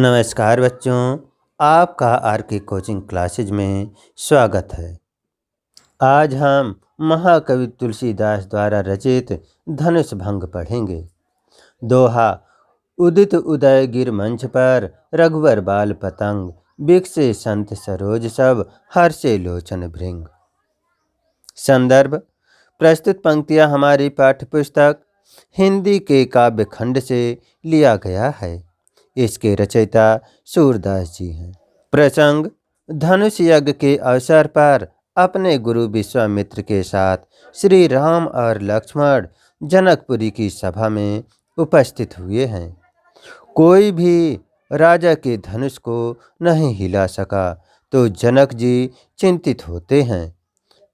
नमस्कार बच्चों, आपका आर के कोचिंग क्लासेज में स्वागत है। आज हम महाकवि तुलसीदास द्वारा रचित धनुष भंग पढ़ेंगे। दोहा। उदित उदय गिर मंच पर रघुवर बाल पतंग, बिकसे संत सरोज सब हर्षे लोचन भृंग। संदर्भ। प्रस्तुत पंक्तियां हमारी पाठ्यपुस्तक हिंदी के काव्य खंड से लिया गया है। इसके रचयिता सूरदास जी हैं। प्रसंग। धनुष यज्ञ के अवसर पर अपने गुरु विश्वामित्र के साथ श्री राम और लक्ष्मण जनकपुरी की सभा में उपस्थित हुए हैं। कोई भी राजा के धनुष को नहीं हिला सका तो जनक जी चिंतित होते हैं।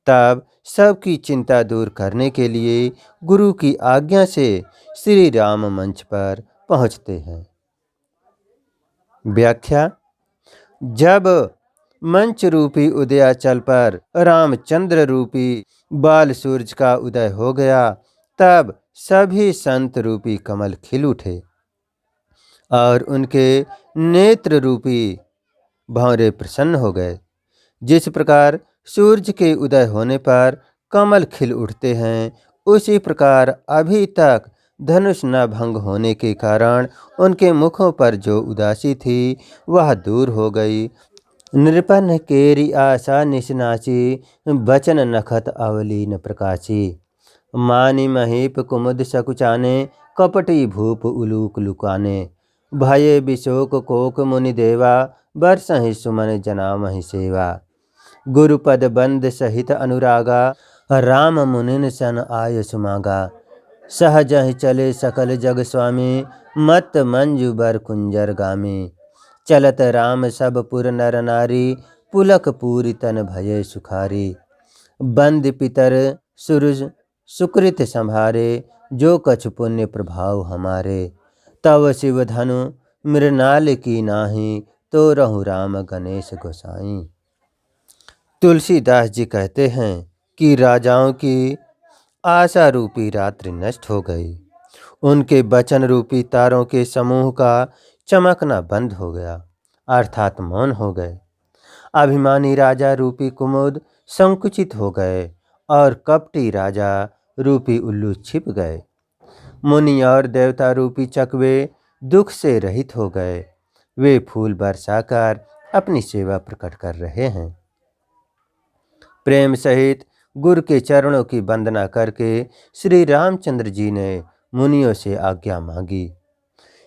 तब सबकी चिंता दूर करने के लिए गुरु की आज्ञा से श्री राम मंच पर पहुंचते हैं। व्याख्या। जब मंच रूपी उदयाचल पर रामचंद्र रूपी बाल सूरज का उदय हो गया, तब सभी संत रूपी कमल खिल उठे और उनके नेत्र रूपी भंवरे प्रसन्न हो गए। जिस प्रकार सूरज के उदय होने पर कमल खिल उठते हैं, उसी प्रकार अभी तक धनुष न भंग होने के कारण उनके मुखों पर जो उदासी थी वह दूर हो गई। नृपन केरी आशा निशनाची, बचन नखत अवलीन प्रकाशी। मानी महीप कुमुद सकुचाने, कपटी भूप उलूक लुकाने। भये विशोक कोक मुनि देवा, बरसहि सुमन जना महि सेवा। गुरुपद बंद सहित अनुरागा, राम मुनिन सन आय सुमागा। सहजहि चले सकल जग स्वामी, मत मंजु बर कुंजर गामी। चलत राम सब पुर नर नारी, पुलक पूरी तन भये सुखारी। बंद पितर सुरुज सुकृत संभारे, जो कछु पुण्य प्रभाव हमारे। तव शिव धनु मृणाल की नाही, तो रहु राम गणेश गोसाई। तुलसीदास जी कहते हैं कि राजाओं की आशा रूपी रात्रि नष्ट हो गई। उनके वचन रूपी तारों के समूह का चमकना बंद हो गया, अर्थात मौन हो गए। अभिमानी राजा रूपी कुमुद संकुचित हो गए और कपटी राजा रूपी उल्लू छिप गए। मुनि और देवता रूपी चकवे दुख से रहित हो गए। वे फूल बरसाकर अपनी सेवा प्रकट कर रहे हैं। प्रेम सहित गुरु के चरणों की वंदना करके श्री रामचंद्र जी ने मुनियों से आज्ञा मांगी।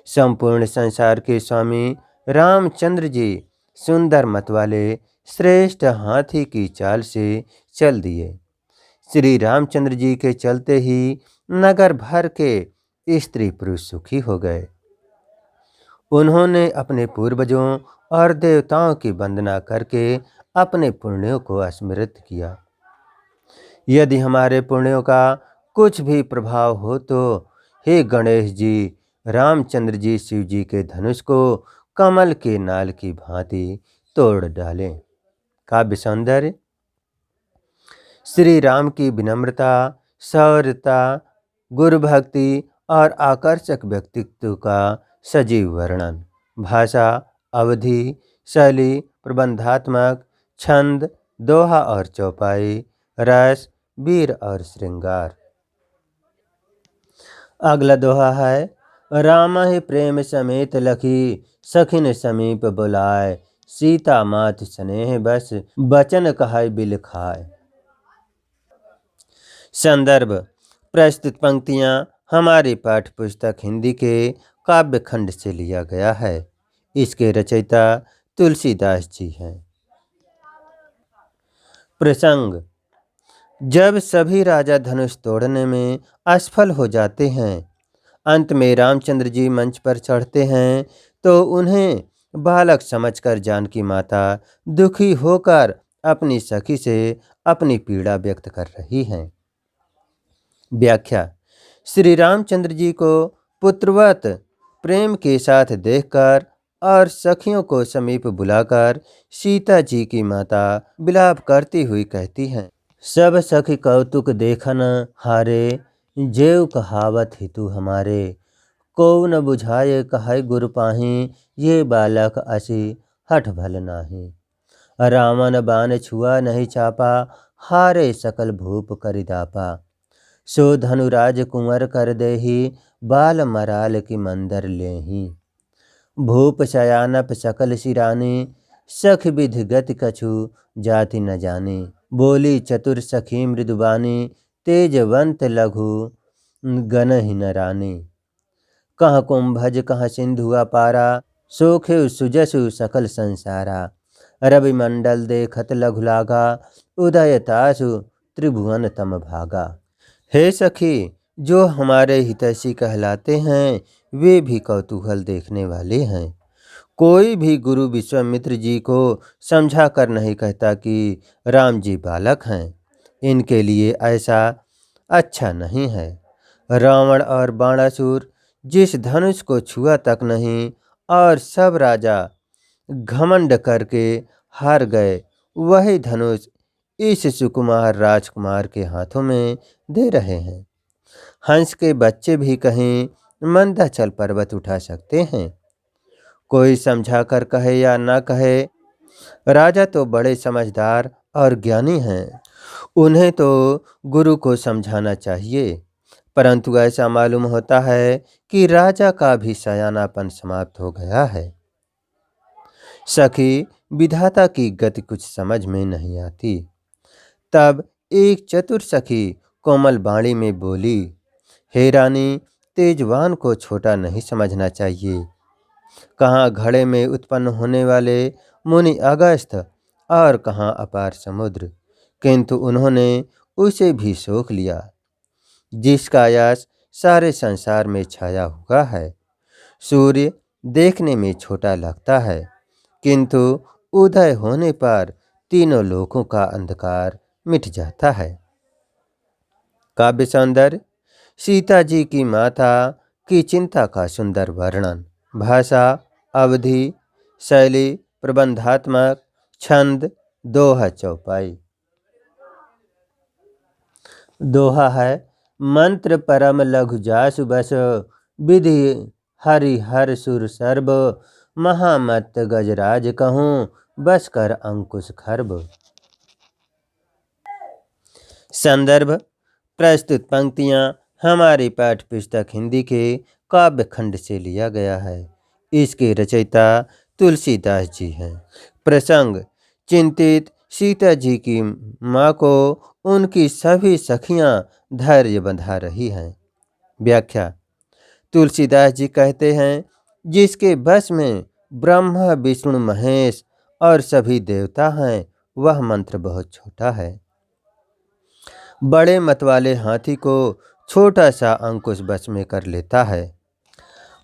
संपूर्ण संसार के स्वामी रामचंद्र जी सुंदर मत वाले श्रेष्ठ हाथी की चाल से चल दिए। श्री रामचंद्र जी के चलते ही नगर भर के स्त्री पुरुष सुखी हो गए। उन्होंने अपने पूर्वजों और देवताओं की वंदना करके अपने पुण्यों को स्मृत किया। यदि हमारे पुण्यों का कुछ भी प्रभाव हो तो हे गणेश जी, रामचंद्र जी शिव जी के धनुष को कमल के नाल की भांति तोड़ डालें। काव्य सौंदर्य। श्री राम की विनम्रता, शौर्यता, गुरु भक्ति और आकर्षक व्यक्तित्व का सजीव वर्णन। भाषा, अवधि, शैली, प्रबंधात्मक, छंद, दोहा और चौपाई, रस, वीर और श्रृंगार। अगला दोहा है। राम ही प्रेम समेत लखी, सखिन समीप बुलाए। सीता मात स्नेह बस, बचन कहाय बिल खाए। संदर्भ। प्रस्तुत पंक्तियां हमारी पाठ्यपुस्तक हिंदी के काव्य खंड से लिया गया है। इसके रचयिता तुलसीदास जी हैं। प्रसंग। जब सभी राजा धनुष तोड़ने में असफल हो जाते हैं, अंत में रामचंद्र जी मंच पर चढ़ते हैं, तो उन्हें बालक समझकर जानकी माता दुखी होकर अपनी सखी से अपनी पीड़ा व्यक्त कर रही हैं। व्याख्या। श्री रामचंद्र जी को पुत्रवत प्रेम के साथ देखकर और सखियों को समीप बुलाकर सीता जी की माता विलाप करती हुई कहती हैं। सब सखी कौतुक देखन हारे, जेव कहावत हितु हमारे। को न बुझाए कहे गुरु पाही, ये बालक असी हठ भल नाही। रावण बाण छुआ नहीं चापा, हारे सकल भूप करिदापा। सो धनुराज कुंवर कर देही, बाल मराल की मंदर लेही। भूप शयानप सकल सिराने, सख विधि गति कछु जाति न जाने। बोली चतुर सखी मृदुबानी, तेजवंत लघु गनहि न रानी। कह कुंभज कह सिंधु अपारा, सोखे सुजसु सकल संसारा। रवि मंडल देखत लघु लागा, उदय तासु त्रिभुवन तम भागा। हे सखी, जो हमारे हितैषी कहलाते हैं वे भी कौतूहल देखने वाले हैं। कोई भी गुरु विश्वामित्र जी को समझा कर नहीं कहता कि राम जी बालक हैं। इनके लिए ऐसा अच्छा नहीं है। रावण और बाणासुर जिस धनुष को छुआ तक नहीं और सब राजा घमंड करके हार गए, वही धनुष इस सुकुमार राजकुमार के हाथों में दे रहे हैं। हंस के बच्चे भी कहीं मंदाचल पर्वत उठा सकते हैं। कोई समझा कर कहे या ना कहे, राजा तो बड़े समझदार और ज्ञानी हैं। उन्हें तो गुरु को समझाना चाहिए। परंतु ऐसा मालूम होता है कि राजा का भी सयानापन समाप्त हो गया है। सखी, विधाता की गति कुछ समझ में नहीं आती। तब एक चतुर सखी कोमल बाणी में बोली, हे रानी, तेजवान को छोटा नहीं समझना चाहिए। कहाँ घड़े में उत्पन्न होने वाले मुनि अगस्त्य और कहाँ अपार समुद्र, किंतु उन्होंने उसे भी सोख लिया जिसका यश सारे संसार में छाया हुआ है। सूर्य देखने में छोटा लगता है, किंतु उदय होने पर तीनों लोकों का अंधकार मिट जाता है। काव्य सौंदर्य, सीता जी की माता की चिंता का सुंदर वर्णन। भाषा, अवधि, शैली, प्रबंधात्मक, छंद, दोहा चौपाई। दोहा है, मंत्र परम लघु जासु बस, विधि हरि हर सुर सर्ब। महामत गजराज कहूँ, बस कर अंकुश खर्ब। संदर्भ, प्रस्तुत पंक्तियाँ हमारी पाठ्य पुस्तक हिंदी के काव्य खंड से लिया गया है। इसके रचयिता तुलसीदास जी हैं। प्रसंग, चिंतित सीता जी की माँ को उनकी सभी सखियाँ धैर्य बंधा रही हैं। व्याख्या, तुलसीदास जी कहते हैं, जिसके बस में ब्रह्मा विष्णु महेश और सभी देवता हैं, वह मंत्र बहुत छोटा है। बड़े मत वाले हाथी को छोटा सा अंकुश बस में कर लेता है।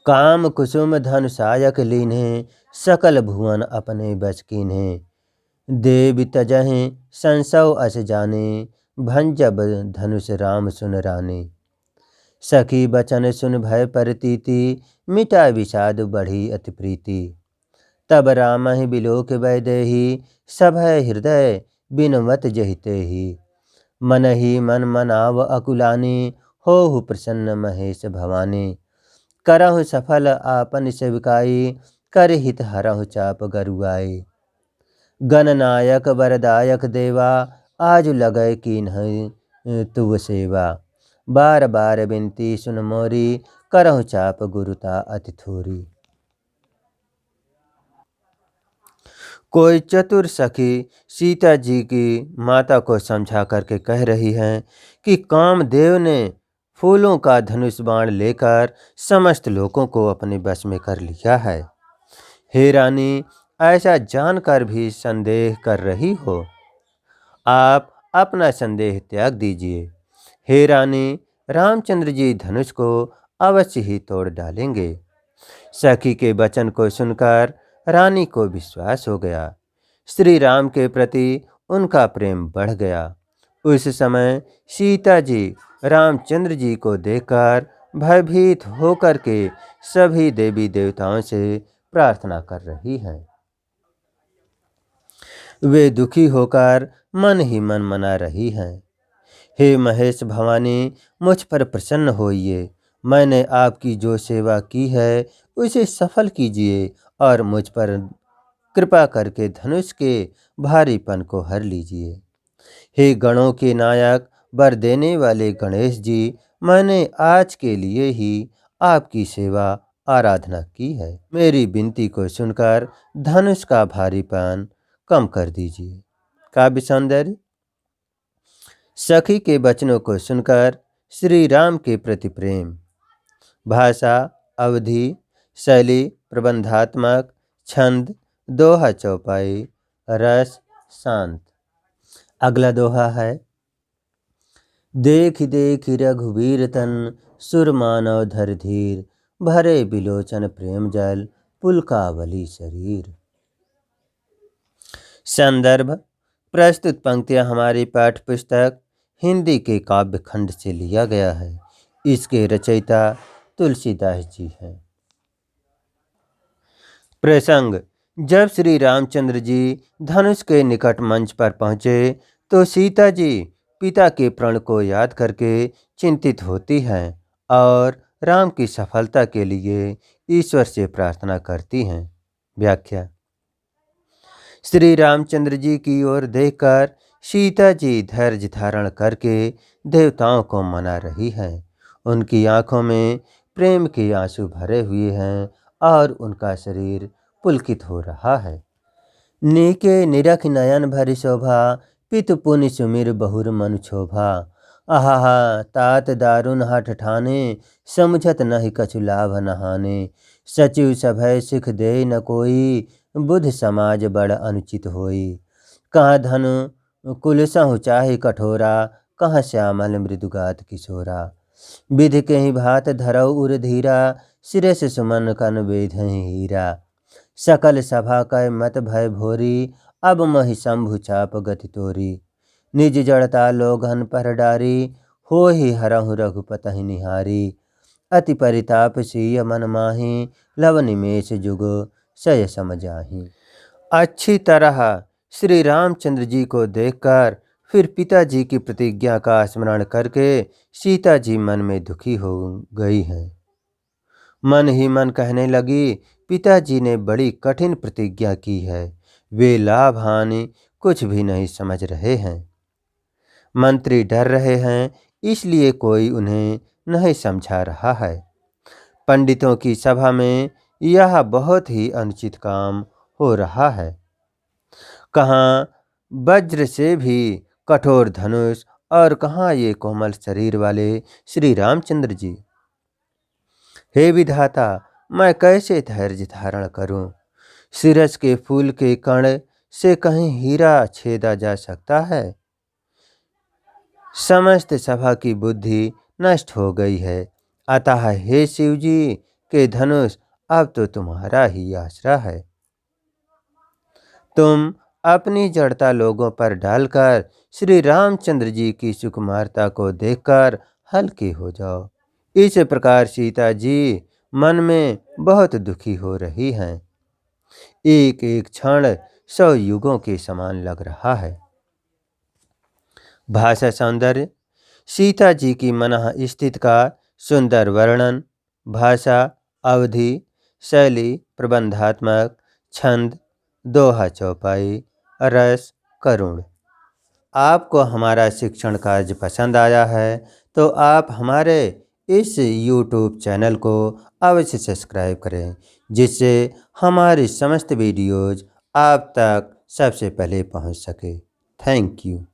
काम कुसुम धन सायक लीन्हे, सकल भुवन अपने बच कीन्हे। देव तजहि संसव अस जाने, भंजब धनुष राम सुन राने। सखी बचन सुन भय परतीति, मिटा विषाद बढ़ी अति प्रीति। तब राम ही बिलोक वैदेही, सभय हृदय बिनवत जहिते ही। मन ही मन मनाव अकुलानी, होहु प्रसन्न महेश भवानी। करहु सफल आपन सेविकाई, कर हित हरहु चाप गरुआई। गणनायक वरदायक देवा, आज लगय कीन्ह तुव सेवा। बार बार बिनती सुन मोरी, करहु चाप गुरुता अति थोरी। कोई चतुर सखी सीता जी की माता को समझा करके कह रही हैं कि कामदेव ने फूलों का धनुष बाण लेकर समस्त लोगों को अपने बस में कर लिया है। हे रानी, ऐसा जानकर भी संदेह कर रही हो? आप अपना संदेह त्याग दीजिए। हे रानी, रामचंद्र जी धनुष को अवश्य ही तोड़ डालेंगे। सखी के वचन को सुनकर रानी को विश्वास हो गया। श्री राम के प्रति उनका प्रेम बढ़ गया। उस समय सीता जी रामचंद्र जी को देखकर भयभीत होकर के सभी देवी देवताओं से प्रार्थना कर रही हैं। वे दुखी होकर मन ही मन मना रही हैं। हे महेश भवानी, मुझ पर प्रसन्न होइए, मैंने आपकी जो सेवा की है उसे सफल कीजिए और मुझ पर कृपा करके धनुष के भारीपन को हर लीजिए। हे गणों के नायक, वर देने वाले गणेश जी, मैंने आज के लिए ही आपकी सेवा आराधना की है। मेरी विनती को सुनकर धनुष का भारीपन कम कर दीजिए। काव्य सौंदर्य। सखी के वचनों को सुनकर श्री राम के प्रति प्रेम। भाषा अवधि, शैली प्रबंधात्मक, छंद दोहा चौपाई, रस शांत। अगला दोहा है। देख देख रघुवीर तन, सुर मानव धर धीर, भरे बिलोचन प्रेम जल, पुलकावली शरीर। संदर्भ। प्रस्तुत पंक्तियां हमारी पाठ्य पुस्तक हिंदी के काव्य खंड से लिया गया है। इसके रचयिता तुलसीदास जी हैं। प्रसंग। जब श्री रामचंद्र जी धनुष के निकट मंच पर पहुँचे तो सीता जी पिता के प्रण को याद करके चिंतित होती हैं और राम की सफलता के लिए ईश्वर से प्रार्थना करती हैं। व्याख्या। श्री रामचंद्र जी की ओर देखकर सीता जी धैर्य धारण करके देवताओं को मना रही हैं। उनकी आंखों में प्रेम के आंसू भरे हुए हैं और उनका शरीर पुलकित हो रहा है। नीके निरख नयन भरि शोभा, पितु पुनि सुमिर बहुर मनु क्षोभा। आहा तात दारुण हठ ठाने, समझत नहीं कछु लाभ नहाने। सचिव सभय सिख दे न कोई, बुध समाज बड़ अनुचित होई। कहाँ धनु कुल सहु चाहे कठोरा, कहाँ श्यामल मृदुगात किशोरा। विधि के ही भात धरौ उर धीरा, सिरस सुमन कन बेधहि हीरा। सकल सभा कै मत भय भोरी, अब महि शंभु चाप गति तोरी। निज जड़ता लोगन पर डारी, हो ही हरहु रघुपतहि निहारी। अति परिताप सीय मन माही, लव निमेष जुग सय समझाही। अच्छी तरह श्री रामचंद्र जी को देखकर फिर पिताजी की प्रतिज्ञा का स्मरण करके सीता जी मन में दुखी हो गई हैं। मन ही मन कहने लगी, पिताजी ने बड़ी कठिन प्रतिज्ञा की है, वे लाभ हानि कुछ भी नहीं समझ रहे हैं। मंत्री डर रहे हैं, इसलिए कोई उन्हें नहीं समझा रहा है। पंडितों की सभा में यह बहुत ही अनुचित काम हो रहा है। कहाँ वज्र से भी कठोर धनुष और कहाँ ये कोमल शरीर वाले श्री रामचंद्र जी। हे विधाता, मैं कैसे धैर्य धारण करूं? सिरस के फूल के कण से कहीं हीरा छेदा जा सकता है? समस्त सभा की बुद्धि नष्ट हो गई है। अतः हे शिव जी के धनुष, अब तो तुम्हारा ही आसरा है। तुम अपनी जड़ता लोगों पर डालकर श्री रामचंद्र जी की सुकुमारता को देखकर हल्के हो जाओ। इस प्रकार सीता जी मन में बहुत दुखी हो रही हैं। एक एक क्षण 100 युगों के समान लग रहा है। भाषा सौंदर्य। सीता जी की मनः स्थिति का सुंदर वर्णन। भाषा अवधि, शैली प्रबंधात्मक, छंद दोहा चौपाई, रस करुण। आपको हमारा शिक्षण कार्य पसंद आया है तो आप हमारे इस YouTube चैनल को अवश्य सब्सक्राइब करें, जिससे हमारी समस्त वीडियोज़ आप तक सबसे पहले पहुंच सके। Thank you.